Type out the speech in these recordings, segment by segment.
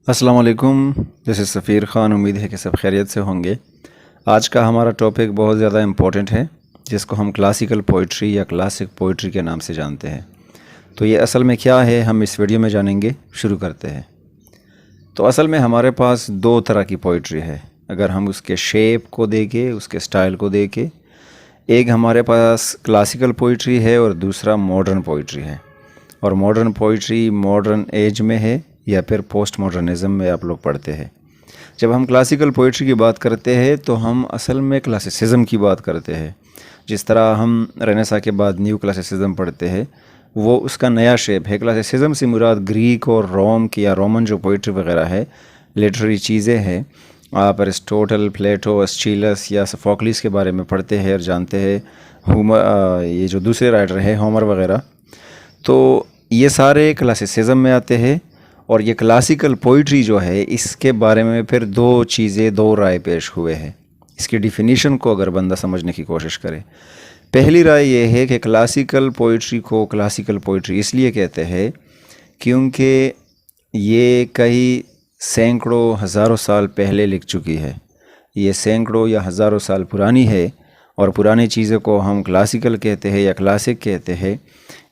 السلام علیکم، دس از سفیر خان۔ امید ہے کہ سب خیریت سے ہوں گے۔ آج کا ہمارا ٹاپک بہت زیادہ امپورٹنٹ ہے، جس کو ہم کلاسیکل پوئٹری یا کلاسک پوئٹری کے نام سے جانتے ہیں۔ تو یہ اصل میں کیا ہے، ہم اس ویڈیو میں جانیں گے۔ شروع کرتے ہیں۔ تو اصل میں ہمارے پاس دو طرح کی پوئٹری ہے، اگر ہم اس کے شیپ کو دیکھیں، اس کے سٹائل کو دیکھیں۔ ایک ہمارے پاس کلاسیکل پوئٹری ہے اور دوسرا ماڈرن پوئٹری ہے۔ اور ماڈرن پوئٹری ماڈرن ایج میں ہے یا پھر پوسٹ ماڈرنزم میں آپ لوگ پڑھتے ہیں۔ جب ہم کلاسیکل پوئٹری کی بات کرتے ہیں تو ہم اصل میں کلاسیسزم کی بات کرتے ہیں۔ جس طرح ہم رینیسا کے بعد نیو کلاسیسزم پڑھتے ہیں، وہ اس کا نیا شیپ ہے۔ کلاسیسزم سے مراد گریک اور روم کی یا رومن جو پوئٹری وغیرہ ہے، لٹریری چیزیں ہیں۔ آپ ارسطوٹل، پلیٹو، اسچیلس یا سوفوکلیس کے بارے میں پڑھتے ہیں اور جانتے ہیں، یہ جو دوسرے رائٹر ہیں ہومر وغیرہ، تو یہ سارے کلاسیسزم میں آتے ہیں۔ اور یہ کلاسیکل پوئٹری جو ہے، اس کے بارے میں پھر دو رائے پیش ہوئے ہیں۔ اس کی ڈیفینیشن کو اگر بندہ سمجھنے کی کوشش کرے، پہلی رائے یہ ہے کہ کلاسیکل پوئٹری کو کلاسیکل پوئٹری اس لیے کہتے ہیں کیونکہ یہ کئی سینکڑوں ہزاروں سال پہلے لکھ چکی ہے۔ یہ سینکڑوں یا ہزاروں سال پرانی ہے، اور پرانی چیزوں کو ہم کلاسیکل کہتے ہیں یا کلاسک کہتے ہیں،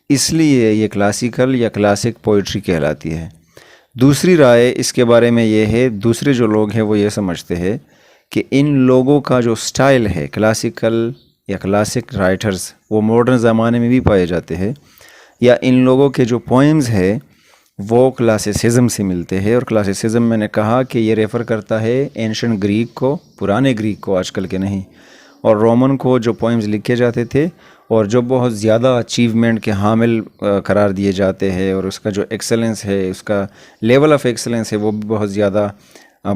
اس لیے یہ کلاسیکل یا کلاسک پوئٹری کہلاتی ہے۔ دوسری رائے اس کے بارے میں یہ ہے، دوسرے جو لوگ ہیں وہ یہ سمجھتے ہیں کہ ان لوگوں کا جو سٹائل ہے، کلاسیکل یا کلاسک رائٹرز، وہ ماڈرن زمانے میں بھی پائے جاتے ہیں، یا ان لوگوں کے جو پوئمز ہیں وہ کلاسیسزم سے ملتے ہیں۔ اور کلاسیسزم میں نے کہا کہ یہ ریفر کرتا ہے اینشنٹ گریک کو، پرانے گریک کو، آج کل کے نہیں، اور رومن کو، جو پوئمز لکھے جاتے تھے اور جو بہت زیادہ اچیومنٹ کے حامل قرار دیے جاتے ہیں، اور اس کا جو ایکسلنس ہے، اس کا لیول آف ایکسلنس ہے، وہ بھی بہت زیادہ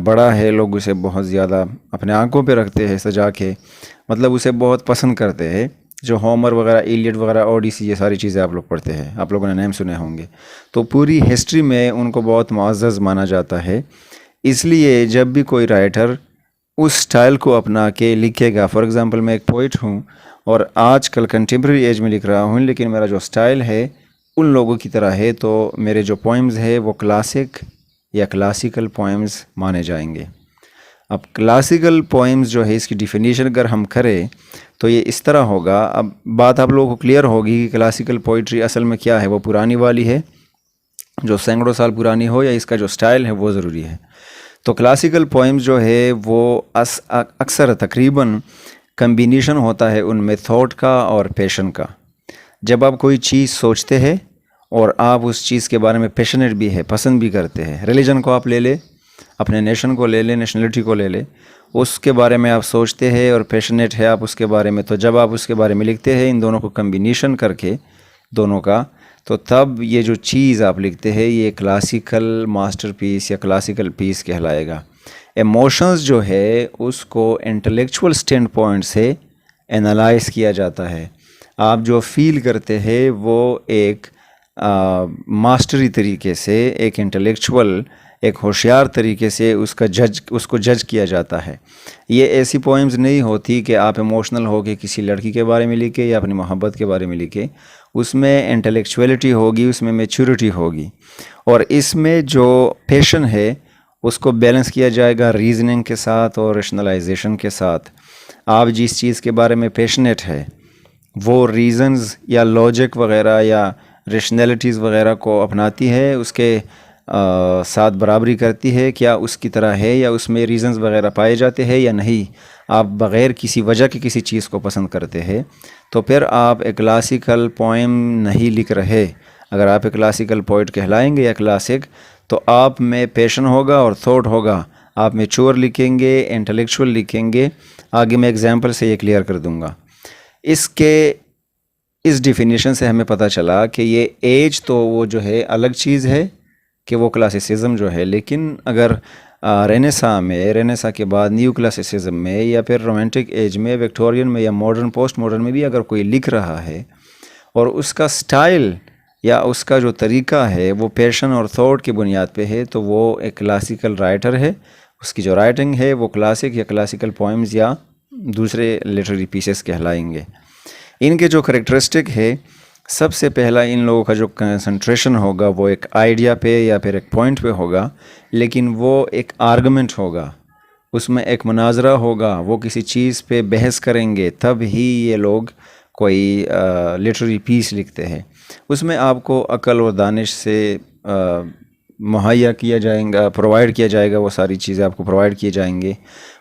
بڑا ہے۔ لوگ اسے بہت زیادہ اپنے آنکھوں پہ رکھتے ہیں سجا کے، مطلب اسے بہت پسند کرتے ہیں۔ جو ہومر وغیرہ، ایلیٹ وغیرہ، اوڈیسی، یہ ساری چیزیں آپ لوگ پڑھتے ہیں، آپ لوگوں نے نیم سنے ہوں گے۔ تو پوری ہسٹری میں ان کو بہت معزز مانا جاتا ہے۔ اس لیے جب بھی کوئی رائٹر اس سٹائل کو اپنا کے لکھے گا، فار ایگزامپل میں ایک پوئٹ ہوں اور آج کل کنٹمپریری ایج میں لکھ رہا ہوں، لیکن میرا جو سٹائل ہے ان لوگوں کی طرح ہے، تو میرے جو پوئمز ہیں وہ کلاسک یا کلاسیکل پوئمز مانے جائیں گے۔ اب کلاسیکل پوئمز جو ہے، اس کی ڈیفینیشن اگر ہم کریں تو یہ اس طرح ہوگا۔ اب بات آپ لوگوں کو کلیئر ہوگی کہ کلاسیکل پوئٹری اصل میں کیا ہے۔ وہ پرانی والی ہے جو سینکڑوں سال پرانی ہو، یا اس کا جو سٹائل ہے وہ ضروری ہے۔ تو کلاسیکل پوئمز جو ہے وہ اکثر تقریباً کمبینیشن ہوتا ہے ان میں تھاٹ کا اور پیشن کا۔ جب آپ کوئی چیز سوچتے ہیں اور آپ اس چیز کے بارے میں پیشنیٹ بھی ہے، پسند بھی کرتے ہیں، ریلیجن کو آپ لے لیں، اپنے نیشن کو لے لیں، نیشنلٹی کو لے لیں، اس کے بارے میں آپ سوچتے ہیں اور پیشنیٹ ہے آپ اس کے بارے میں، تو جب آپ اس کے بارے میں لکھتے ہیں، ان دونوں کو کمبینیشن کر کے دونوں کا، تو تب یہ جو چیز آپ لکھتے ہیں یہ کلاسیکل ماسٹر پیس یا کلاسیکل پیس کہلائے گا۔ ایموشنز جو ہے اس کو انٹلیکچول سٹینڈ پوائنٹ سے انالائز کیا جاتا ہے۔ آپ جو فیل کرتے ہیں وہ ایک ماسٹری طریقے سے، ایک انٹلیکچول، ایک ہوشیار طریقے سے اس کو جج کیا جاتا ہے۔ یہ ایسی پوئمز نہیں ہوتی کہ آپ ایموشنل ہو کے کسی لڑکی کے بارے میں لکھیں یا اپنی محبت کے بارے میں لکھیں۔ اس میں انٹلیکچولیٹی ہوگی، اس میں میچورٹی ہوگی، اور اس میں جو پیشن ہے اس کو بیلنس کیا جائے گا ریزننگ کے ساتھ اور ریشنلائزیشن کے ساتھ۔ آپ جس چیز کے بارے میں پیشنیٹ ہے وہ ریزنز یا لاجک وغیرہ یا ریشنلٹیز وغیرہ کو اپناتی ہے، اس کے ساتھ برابری کرتی ہے، کیا اس کی طرح ہے یا اس میں ریزنز وغیرہ پائے جاتے ہیں یا نہیں۔ آپ بغیر کسی وجہ کے کسی چیز کو پسند کرتے ہیں تو پھر آپ ایک کلاسیکل پوئم نہیں لکھ رہے۔ اگر آپ ایک کلاسیکل پوئٹ کہلائیں گے یا کلاسک، تو آپ میں پیشن ہوگا اور تھاٹ ہوگا، آپ میچور لکھیں گے، انٹلیکچول لکھیں گے۔ آگے میں ایگزامپل سے یہ کلیئر کر دوں گا۔ اس ڈیفینیشن سے ہمیں پتہ چلا کہ یہ ایج تو وہ جو ہے الگ چیز ہے کہ وہ کلاسیسزم جو ہے، لیکن اگر رینیسا کے بعد نیو کلاسیسزم میں یا پھر رومانٹک ایج میں، وکٹورین میں یا ماڈرن پوسٹ ماڈرن میں بھی اگر کوئی لکھ رہا ہے اور اس کا سٹائل یا اس کا جو طریقہ ہے وہ پیشن اور تھاٹ کی بنیاد پہ ہے، تو وہ ایک کلاسیکل رائٹر ہے۔ اس کی جو رائٹنگ ہے وہ کلاسک یا کلاسیکل پوئمز یا دوسرے لٹریری پیسز کہلائیں گے۔ ان کے جو کریکٹرسٹک ہے، سب سے پہلا ان لوگوں کا جو کنسنٹریشن ہوگا وہ ایک آئیڈیا پہ یا پھر ایک پوائنٹ پہ ہوگا، لیکن وہ ایک آرگومنٹ ہوگا، اس میں ایک مناظرہ ہوگا، وہ کسی چیز پہ بحث کریں گے، تب ہی یہ لوگ کوئی لٹریری پیس لکھتے ہیں۔ اس میں آپ کو عقل و دانش سے مہیا کیا جائیں گا، پرووائڈ کیا جائے گا، وہ ساری چیزیں آپ کو پرووائڈ کیے جائیں گے،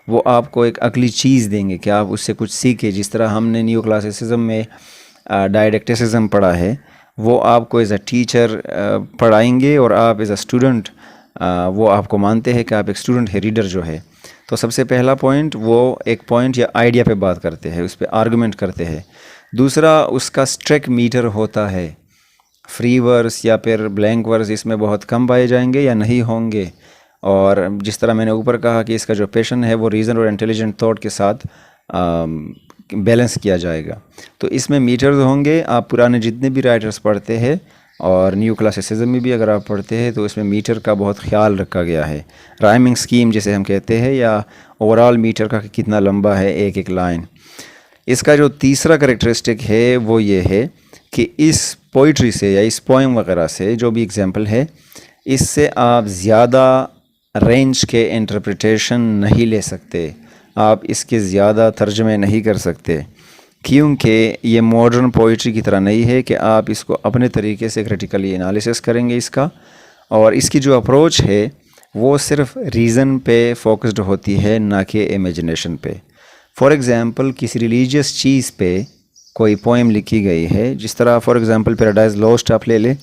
وہ آپ کو ایک عقلی چیز دیں گے کہ آپ اس سے کچھ سیکھیں۔ جس طرح ہم نے نیو کلاسیسزم میں ڈائیڈکٹسزم پڑھا ہے، وہ آپ کو ایز اے ٹیچر پڑھائیں گے، اور آپ ایز اے اسٹوڈنٹ وہ آپ کو مانتے ہیں کہ آپ ایک اسٹوڈنٹ ہے، ریڈر جو ہے۔ تو سب سے پہلا پوائنٹ، وہ ایک پوائنٹ یا آئیڈیا پہ بات کرتے ہیں، اس پہ آرگومنٹ کرتے ہیں۔ دوسرا، اس کا اسٹریک میٹر ہوتا ہے، فری ورس یا پھر بلینک ورس اس میں بہت کم پائے جائیں گے یا نہیں ہوں گے، اور جس طرح میں نے اوپر کہا کہ اس کا جو پیشن ہے وہ ریزن اور انٹیلیجنٹ تھاٹ کے ساتھ بیلنس کیا جائے گا۔ تو اس میں میٹرز ہوں گے۔ آپ پرانے جتنے بھی رائٹرز پڑھتے ہیں اور نیو کلاسیسزم میں بھی اگر آپ پڑھتے ہیں تو اس میں میٹر کا بہت خیال رکھا گیا ہے، رائمنگ سکیم جسے ہم کہتے ہیں، یا اوورال میٹر کا کہ کتنا لمبا ہے ایک ایک لائن۔ اس کا جو تیسرا کریکٹرسٹک ہے وہ یہ ہے کہ اس پوئٹری سے یا اس پوئم وغیرہ سے جو بھی اگزامپل ہے، اس سے آپ زیادہ رینج کے انٹرپریٹیشن نہیں لے سکتے، آپ اس کے زیادہ ترجمے نہیں کر سکتے، کیونکہ یہ ماڈرن پوئٹری کی طرح نہیں ہے کہ آپ اس کو اپنے طریقے سے کریٹیکلی انالیسس کریں گے اس کا، اور اس کی جو اپروچ ہے وہ صرف ریزن پہ فوکسڈ ہوتی ہے، نہ کہ امیجنیشن پہ۔ فار ایگزامپل، کسی ریلیجیس چیز پہ کوئی پوئم لکھی گئی ہے، جس طرح فار ایگزامپل پیراڈائز لاسٹ آپ لے لیں،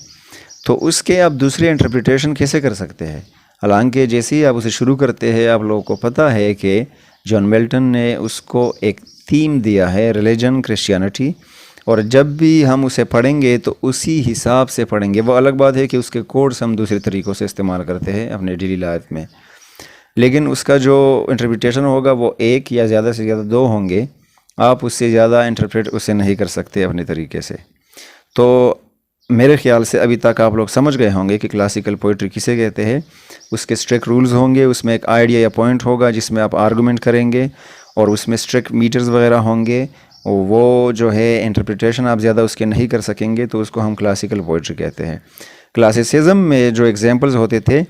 تو اس کے آپ دوسری انٹرپریٹیشن کیسے کر سکتے ہیں؟ حالانکہ جیسے ہی آپ اسے شروع کرتے ہیں، آپ لوگوں کو پتہ ہے کہ جان ملٹن نے اس کو ایک تھیم دیا ہے، ریلیجن، کرسچینٹی، اور جب بھی ہم اسے پڑھیں گے تو اسی حساب سے پڑھیں گے۔ وہ الگ بات ہے کہ اس کے کوڈز ہم دوسرے طریقوں سے استعمال کرتے ہیں اپنے ڈیلی لائف میں، لیکن اس کا جو انٹرپریٹیشن ہوگا وہ ایک یا زیادہ سے زیادہ دو ہوں گے، آپ اس سے زیادہ انٹرپریٹ اسے نہیں کر سکتے اپنے طریقے سے۔ تو میرے خیال سے ابھی تک آپ لوگ سمجھ گئے ہوں گے کہ کلاسیکل پوئٹری کسے کہتے ہیں۔ اس کے اسٹرکٹ رولز ہوں گے، اس میں ایک آئیڈیا یا پوائنٹ ہوگا جس میں آپ آرگومنٹ کریں گے، اور اس میں اسٹرکٹ میٹرز وغیرہ ہوں گے، وہ جو ہے انٹرپریٹیشن آپ زیادہ اس کے نہیں کر سکیں گے، تو اس کو ہم کلاسیکل پوئٹری کہتے ہیں۔ کلاسیسزم میں جو ایگزامپلز ہوتے تھے،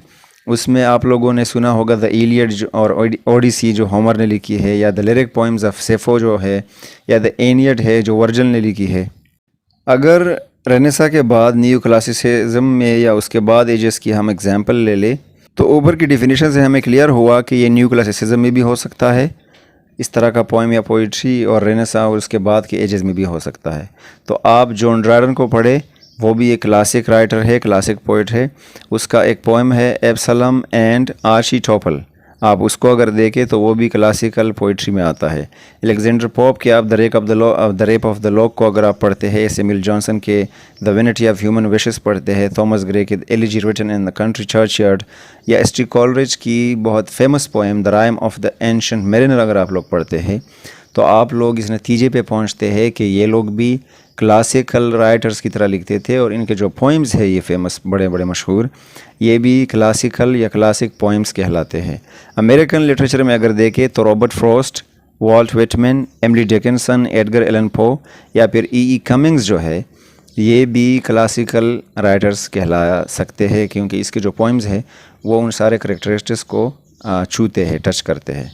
اس میں آپ لوگوں نے سنا ہوگا دا ایلیڈ اور اوڈیسی جو ہومر نے لکھی ہے، یا دا لیرک پوئمز آف سیفو جو ہے، یا دا اینیڈ ہے جو ورجل نے لکھی ہے۔ اگر رینیسا کے بعد نیو کلاسیسزم میں یا اس کے بعد ایجز کی ہم ایگزامپل لے لیں، تو اوپر کی ڈیفینیشن سے ہمیں کلیئر ہوا کہ یہ نیو کلاسیسزم میں بھی ہو سکتا ہے اس طرح کا پوئم یا پوئٹری، اور رینیسا اور اس کے بعد کے ایجز میں بھی ہو سکتا ہے۔ تو آپ جون ڈرائڈن کو پڑھیں، وہ بھی ایک کلاسک رائٹر ہے، کلاسک پوئٹ ہے۔ اس کا ایک پوئم ہے ایبسلم اینڈ آرچی ٹوپل، آپ اس کو اگر دیکھیں تو وہ بھی کلاسیکل پوئٹری میں آتا ہے۔ الیگزینڈر پوپ کے آپ the rape of the lock کو اگر آپ پڑھتے ہیں، سیموئل جانسن کے the vanity of human wishes پڑھتے ہیں، تھامس گرے کے elegy written in the country churchyard, یا ایس ٹی کولریج کی بہت famous poem the rime of the ancient mariner اگر آپ لوگ پڑھتے ہیں، تو آپ لوگ اس نتیجے پہ پہنچتے ہیں کہ یہ لوگ بھی کلاسیکل رائٹرز کی طرح لکھتے تھے، اور ان کے جو پوئمز ہیں یہ فیمس بڑے بڑے مشہور، یہ بھی کلاسیکل یا کلاسک پوئمز کہلاتے ہیں۔ امریکن لٹریچر میں اگر دیکھیں تو Robert Frost, Walt Whitman, Emily Dickinson, Edgar Allan Poe, یا پھر ای کمنگز جو ہے، یہ بھی کلاسیکل رائٹرز کہلا سکتے ہیں، کیونکہ اس کے جو پوئمز ہیں وہ ان سارے کریکٹرسٹکس کو چھوتے ہیں، ٹچ کرتے ہیں۔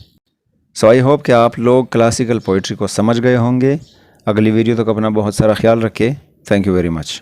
سو آئی ہوپ کہ آپ لوگ کلاسیکل پوئٹری کو سمجھ گئے ہوں گے۔ اگلی ویڈیو تک اپنا بہت سارا خیال رکھے۔ Thank you very much.